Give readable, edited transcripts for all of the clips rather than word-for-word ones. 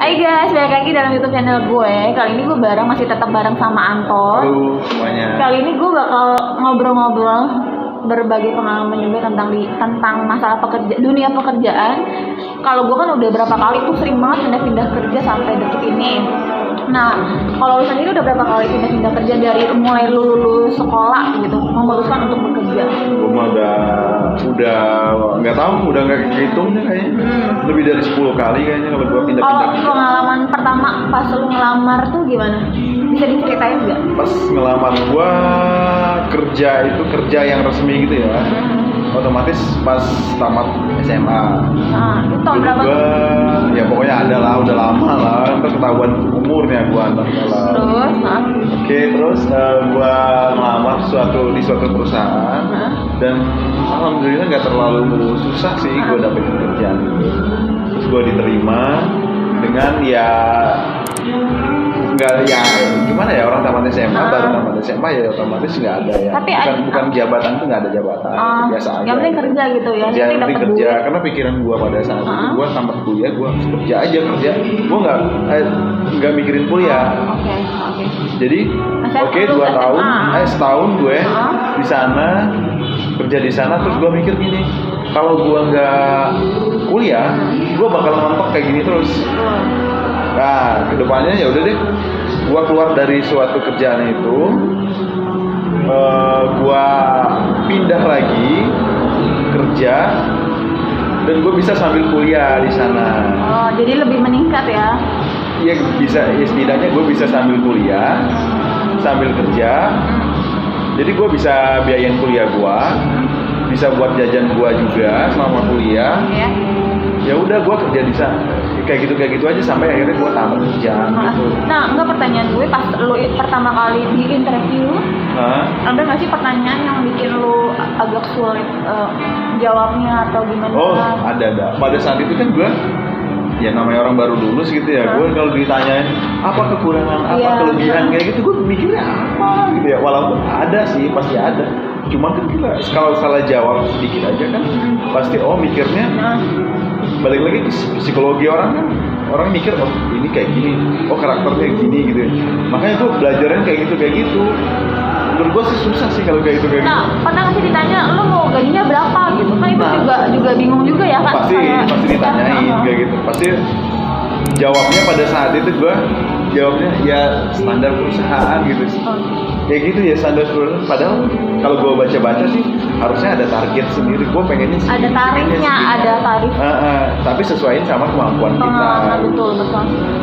Hai guys, balik lagi dalam YouTube channel gue. Kali ini gue masih tetap bareng sama Anton. Halo semuanya. Kali ini gue bakal ngobrol-ngobrol berbagai pengalaman juga tentang masalah dunia pekerjaan. Kalau gue kan udah berapa kali tuh sering banget pindah-pindah kerja sampai detik ini. Nah, kalau lu sendiri udah berapa kali pindah-pindah kerja dari mulai lu lulus sekolah gitu, memutuskan untuk bekerja? Gue mah udah nggak tahu, udah nggak kehitung deh kayaknya. Lebih dari 10 kali kayaknya kalau gue pindah-pindah. Kalau pengalaman pertama pas lu ngelamar tuh gimana? Bisa diceritain nggak? Pas ngelamar gue kerja yang resmi gitu ya. Otomatis pas tamat SMA. Nah, itu tahun berapa? Ya pokoknya ada lah, udah lama lah. Ntar ketahuan umurnya gue ntar kalau. Terus, Terus gue ngelamar di suatu perusahaan dan alhamdulillah nggak terlalu susah sih gue dapetin kerjaan. Terus gue diterima dengan nggak ya gimana ya, orang tamat SMA baru tamat SMA ya otomatis nggak ada ya. Tapi bukan jabatan tuh, nggak ada jabatan, biasa aja. Yang penting kerja gitu ya. Yang penting kerja, karena pikiran gue pada saat itu gue tamat kuliah, gue harus kerja aja. Gue nggak mikirin kuliah. Oke. Jadi setahun gue di sana, kerja di sana. Terus gue mikir gini, kalau gue nggak kuliah gue bakal mentok kayak gini terus. Nah, kedepannya ya udah deh, gue keluar dari suatu kerjaan itu, gue pindah lagi kerja dan gue bisa sambil kuliah di sana. Oh, jadi lebih meningkat ya? Iya bisa, ya setidaknya gue bisa sambil kuliah, sambil kerja. Jadi gue bisa biayain kuliah gue, bisa buat jajan gue juga selama kuliah. Ya udah, gue kerja di sana kayak gitu aja sampai akhirnya gue tamat kerjaan gitu. Nah, enggak, pertanyaan gue pas lu pertama kali di interview, ada nggak sih pertanyaan yang bikin lu agak sulit jawabnya atau gimana? Oh, ada. Pada saat itu kan gue, ya namanya orang baru lulus gitu ya, gue kalau ditanyain apa kekurangan, apa kelebihan kayak gitu, gue mikirnya apa gitu ya. Walaupun ada sih, pasti ada. Cuma kan kalau salah jawab sedikit aja kan, pasti mikirnya balik lagi ke psikologi orang kan. Orang mikir, oh ini kayak gini, oh karakternya gini gitu. Makanya gue belajarnya kayak gitu. Menurut gue sih susah sih kalau kayak gitu. Nah, pernah nggak sih ditanya, lu mau gajinya berapa gitu? Kan itu juga bingung juga ya kan? Pasti ditanyain kayak gitu. Pasti jawabnya pada saat itu gue jawabnya ya standar perusahaan gitu sih. Kayak gitu ya, standar perusahaan. Padahal kalau gue baca-baca sih harusnya ada target sendiri. Gue pengennya sih. Ada tarifnya, ada tarif. Tapi sesuaiin sama kemampuan kita. Betul.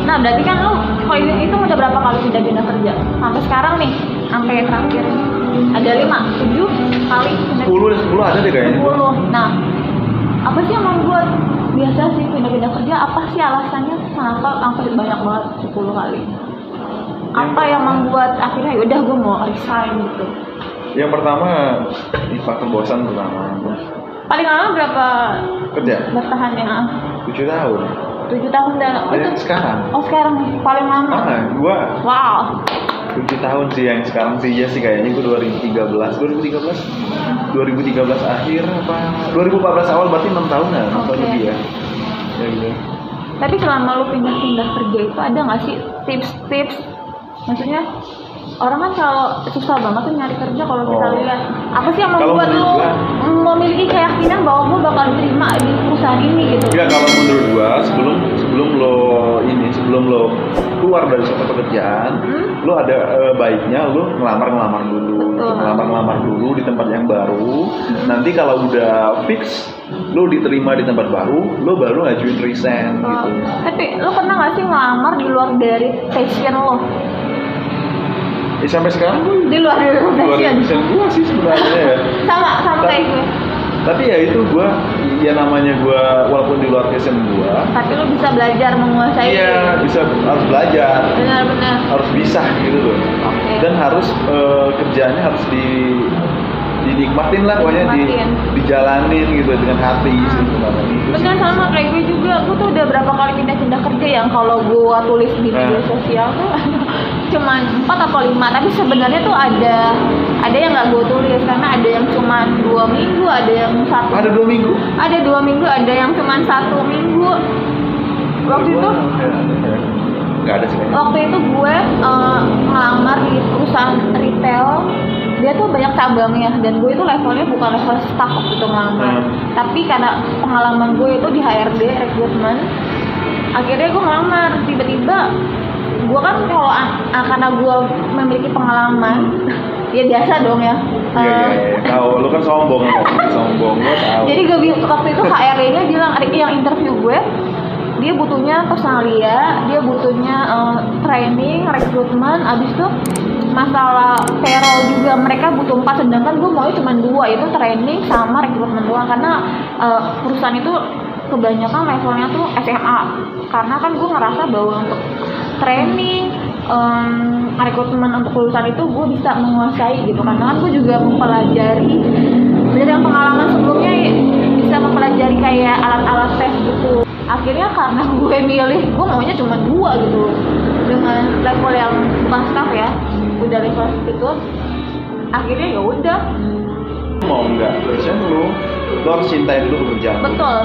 Nah, berarti kan lu kalau itu udah berapa kali pindah-pindah kerja? Sampai sekarang nih, sampai terakhir ada 7 kali. 10 ada deh kayaknya. 10. Nah, apa sih yang membuat biasa sih pindah-pindah kerja? Apa sih alasannya kenapa sampai banyak banget 10 kali? Apa yang membuat akhirnya udah gue mau resign gitu? Yang pertama faktor bosan pertama. Paling lama berapa kerja? Bertahannya? 7 tahun. 7 tahun dan itu sekarang. Oh, sekarang paling lama. Gua Wow. 7 tahun sih yang sekarang sih, ya sih kayaknya gue 2013 akhir apa 2014 awal, berarti 6 tahun ya, 6 tahun lebih ya gitu. Tapi selama lu pindah-pindah kerja itu ada nggak sih tips-tips? Maksudnya orang kan kalau susah banget tuh nyari kerja, kalau kita lihat apa sih yang membuat lu memiliki keyakinan bahwa lu bakal diterima di perusahaan ini gitu? Ya kalau menurut gua sebelum lo keluar dari suatu pekerjaan, lo ada baiknya lo ngelamar dulu di tempat yang baru. Nanti kalau udah fix lo diterima di tempat baru, lo baru ngajuin resign gitu. Tapi lo pernah nggak sih ngelamar di luar dari passion lo? Sampai sekarang di luar passion gue sih sebenarnya ya. sama kayak gue. Tapi ya itu gue, ya namanya gue walaupun di luar passion gue, tapi lo bisa belajar menguasai. Iya, harus belajar. Benar. Harus bisa gitu loh. Dan harus kerjaannya harus dinikmatin lah, pokoknya dijalanin gitu dengan hati sebenarnya. Benar, sama kayak gue juga. Gue tuh udah berapa kali pindah-pindah kerja yang kalau gue tulis di media sosial tuh cuman 4 atau 5, tapi sebenarnya tuh ada yang nggak gue tulis karena ada yang cuman 2 minggu, ada yang 1. Ada 2 minggu? Ada 2 minggu, ada yang cuman 1 minggu. Waktu itu ada sih kayaknya. Waktu itu gue ngelamar di perusahaan retail, dia tuh banyak cabangnya dan gue itu levelnya bukan level staff waktu itu ngelamar. Tapi karena pengalaman gue itu di HRD recruitment, akhirnya gue ngelamar. Tiba-tiba gue kan kalau karena gue memiliki pengalaman ya biasa dong ya. Iya. Tahu, lu kan sombong kan? Sombong, gue tahu. Jadi gue waktu itu HRD-nya bilang, yang interview gue, dia butuhnya personalia, dia butuhnya training, rekrutmen, abis itu masalah payroll juga mereka butuh 4, sedangkan gue maunya cuma 2, itu training sama rekrutmen doang, karena perusahaan itu kebanyakan levelnya tuh SMA, karena kan gue ngerasa bahwa untuk training, rekrutmen untuk perusahaan itu gue bisa menguasai gitu, karena kan gue juga mempelajari dari yang pengalaman sebelumnya, bisa mempelajari kayak alat-alat tes gitu. Akhirnya karena gue milih, gue maunya cuma 2 gitu, dengan level yang bukan staff ya, udah level itu, akhirnya ya udah. Mau nggak, biasanya lu harus cintai dulu pekerjaan. Betul.